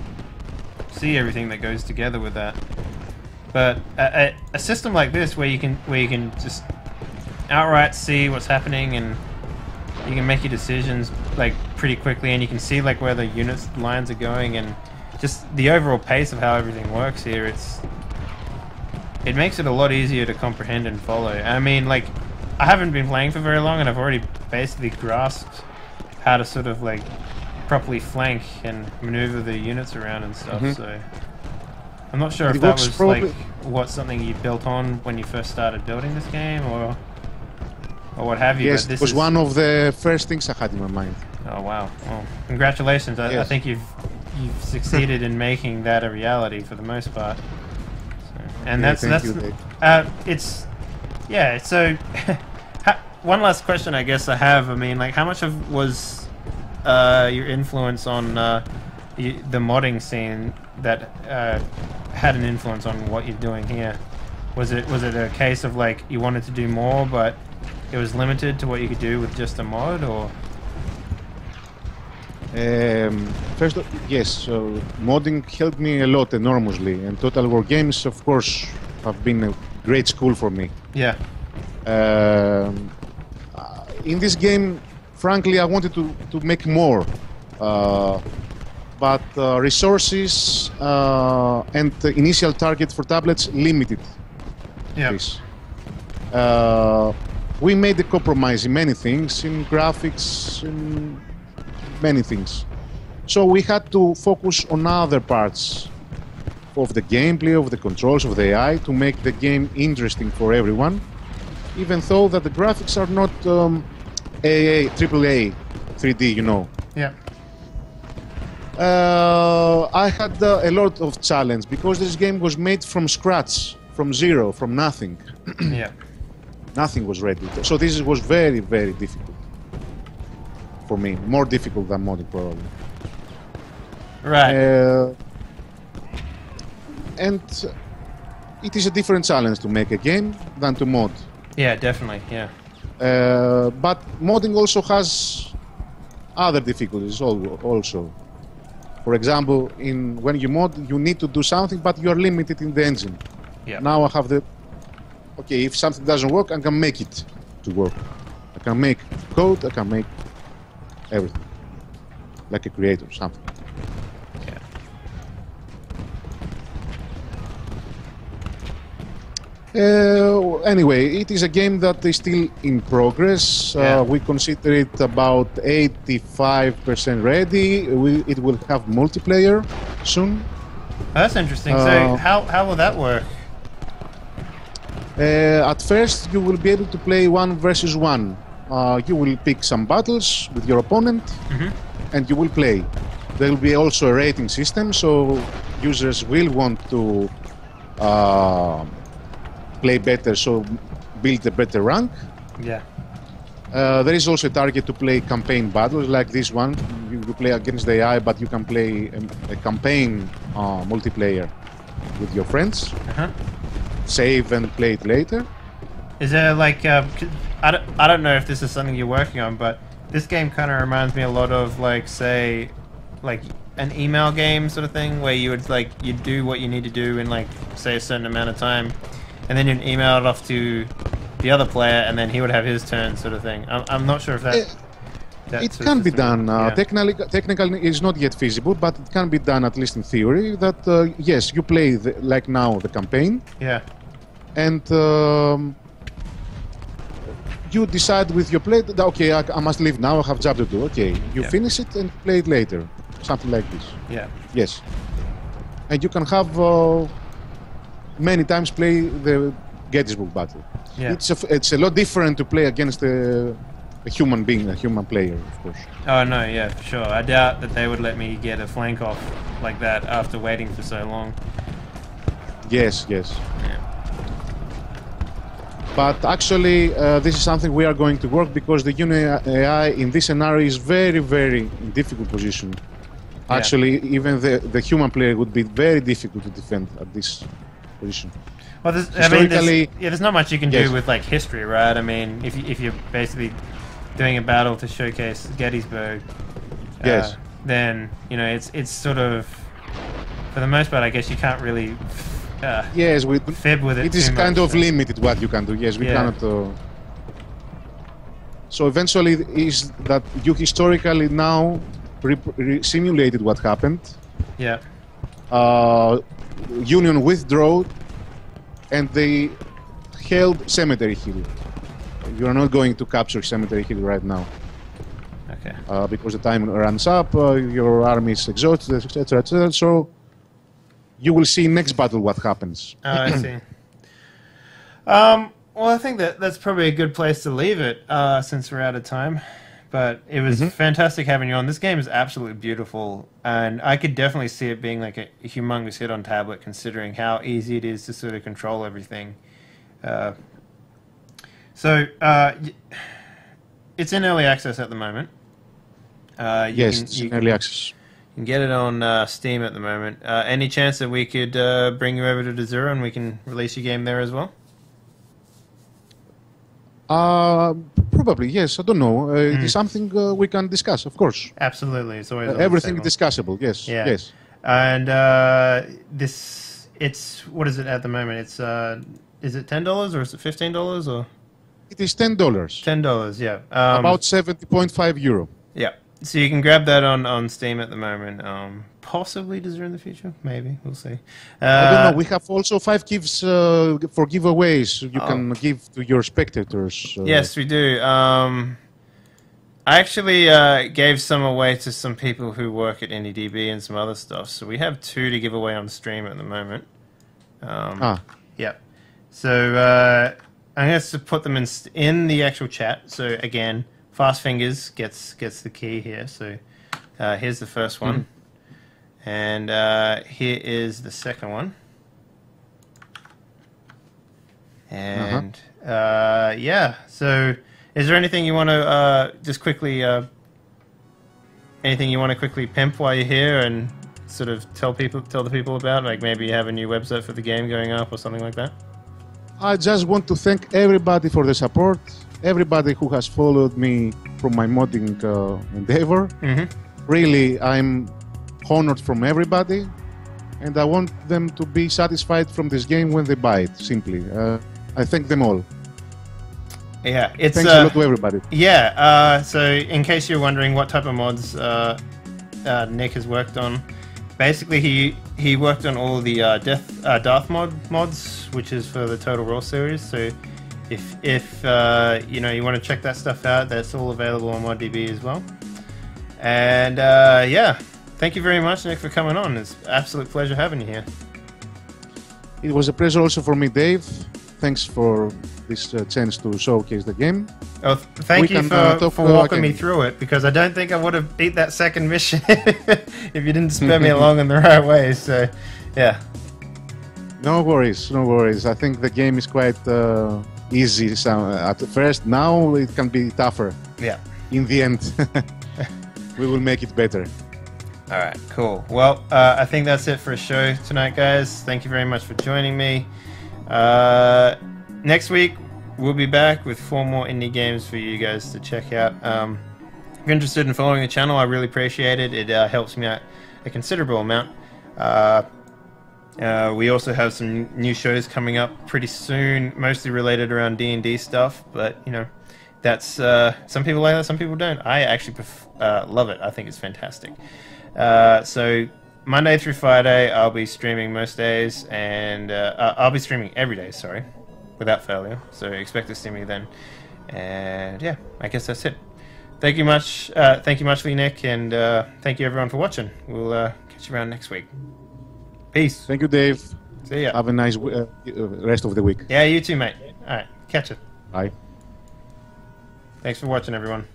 see everything that goes together with that. But a system like this, where you can just outright see what's happening, and you can make your decisions like pretty quickly, and you can see like where the units lines are going, and just the overall pace of how everything works here. It makes it a lot easier to comprehend and follow. I mean, like, I haven't been playing for very long, and I've already basically grasped how to sort of like properly flank and maneuver the units around and stuff. So I'm not sure if that was like something you built on when you first started building this game, or what have you. Yes, but this was one of the first things I had in my mind. Oh wow! Well, congratulations! I think you've succeeded in making that a reality for the most part. So, and it's yeah. So one last question, I guess I have. I mean, like, how much of was your influence on the modding scene that had an influence on what you're doing here? Was it a case of like you wanted to do more, but it was limited to what you could do with just a mod, or? First, yes. So modding helped me a lot, enormously, and Total War games, of course, have been a great school for me. Yeah. In this game, frankly, I wanted to make more, but resources and the initial target for tablets limited this. We made a compromise in many things, in graphics, in many things. So we had to focus on other parts of the gameplay, of the controls, of the AI, to make the game interesting for everyone, even though that the graphics are not AAA 3D, you know. Yeah. I had a lot of challenge because this game was made from scratch, from zero, from nothing. Yeah. Nothing was ready. So this was very, very difficult for me. More difficult than modding, probably. Right. And it is a different challenge to make a game than to mod. Yeah, definitely. Yeah. But modding also has other difficulties also. For example, when you mod, you need to do something, but you are limited in the engine. Yeah. Now I have okay, if something doesn't work, I can make it to work. I can make code, I can make everything. Like a creator, something. Anyway, it is a game that is still in progress. We consider it about 85% ready. It will have multiplayer soon. That's interesting. So how will that work? At first, you will be able to play 1 versus 1. You will pick some battles with your opponent, and you will play. There will be also a rating system, so users will want to play better, so build a better rank. Yeah. There is also a target to play campaign battles like this one. You play against the AI, but you can play a campaign multiplayer with your friends. Save and play it later. Is there like I don't know if this is something you're working on, but this game kind of reminds me a lot of, like, say, like an email game sort of thing, where you would you do what you need to do in, like, say, a certain amount of time, and then you'd email it off to the other player, and then he would have his turn, sort of thing. I'm not sure if that. It can be done. Technically, it's not yet feasible, but it can be done at least in theory. That yes, you play like now the campaign. Yeah. And you decide with your play that okay, I must leave now. I have job to do. Okay, you finish it and play it later, something like this. Yeah. Yes. And you can have many times play the Gettysburg battle. Yeah. It's a lot different to play against a human being, a human player, of course. Oh no, yeah, for sure. I doubt that they would let me get a flank off like that after waiting for so long. Yes, yes. Yeah. But actually, this is something we are going to work because the Union AI in this scenario is very, very difficult position. Yeah. Actually, even the human player would be very difficult to defend at this position. Well, there's not much you can do with like history, right? I mean, if you're basically doing a battle to showcase Gettysburg, then you know it's sort of, for the most part, I guess you can't really fib with it. It is kind of limited what you can do. Yes, we cannot. So eventually, is that you historically now simulated what happened? Yeah. Union withdrew, and they held Cemetery Hill. You are not going to capture Cemetery Hill right now. Okay. Because the time runs up, your army is exhausted, etc., etc. So you will see next battle what happens. Oh, I see. Well, I think that's probably a good place to leave it since we're out of time. But it was fantastic having you on. This game is absolutely beautiful, and I could definitely see it being like a humongous hit on tablet, considering how easy it is to sort of control everything. It's in early access at the moment. It's in early access. You can get it on Steam at the moment. Any chance that we could bring you over to Dazura and we can release your game there as well? Probably, yes. I don't know. It is something we can discuss, of course. Absolutely. It's always everything discussable, yes. Yeah. Yes. And it's, what is it at the moment? It's, is it $10 or is it $15 or? It is $10. $10, yeah. About 70.5 euro. Yeah. So you can grab that on Steam at the moment. Possibly Dazura in the future. Maybe. We'll see. I don't know. We have also 5 gifts for giveaways you can give to your spectators. Yes, we do. I actually gave some away to some people who work at NEDB and some other stuff. So we have 2 to give away on stream at the moment. Yeah. So I'm going to put them in the actual chat. So again, Fast Fingers gets the key here. So here's the first one. And here is the second one. And yeah, so is there anything you want to just quickly anything you want to quickly pimp while you're here and sort of tell the people about? Like maybe you have a new website for the game going up or something like that? I just want to thank everybody for the support, everybody who has followed me from my modding endeavor. Really, I'm honored from everybody, and I want them to be satisfied from this game when they buy it, simply. I thank them all. Yeah, thanks a lot to everybody. Yeah, so in case you're wondering what type of mods Nick has worked on, basically he worked on all the DarthMod mods, which is for the Total War series. So if you know, you want to check that stuff out, that's all available on ModDB as well. And yeah, thank you very much, Nick, for coming on. It's an absolute pleasure having you here. It was a pleasure also for me, Dave. Thanks for this chance to showcase the game. Oh, thank you for walking me through it, because I don't think I would have beat that second mission if you didn't spur me along in the right way. So, yeah. No worries, no worries. I think the game is quite easy at first. Now it can be tougher. Yeah. In the end, we will make it better. All right, cool. Well, I think that's it for a show tonight, guys. Thank you very much for joining me. Next week, we'll be back with 4 more indie games for you guys to check out. If you're interested in following the channel, I really appreciate it. It helps me out a considerable amount. We also have some new shows coming up pretty soon, mostly related around D&D stuff. But you know, that's some people like that, some people don't. I actually love it. I think it's fantastic. So Monday through Friday, I'll be streaming most days, and I'll be streaming every day. Sorry, without failure. So expect to see me then. And yeah, I guess that's it. Thank you much, Nick, and thank you everyone for watching. We'll catch you around next week. Peace. Thank you, Dave. See ya. Have a nice rest of the week. Yeah, you too, mate. All right, catch it. Bye. Thanks for watching, everyone.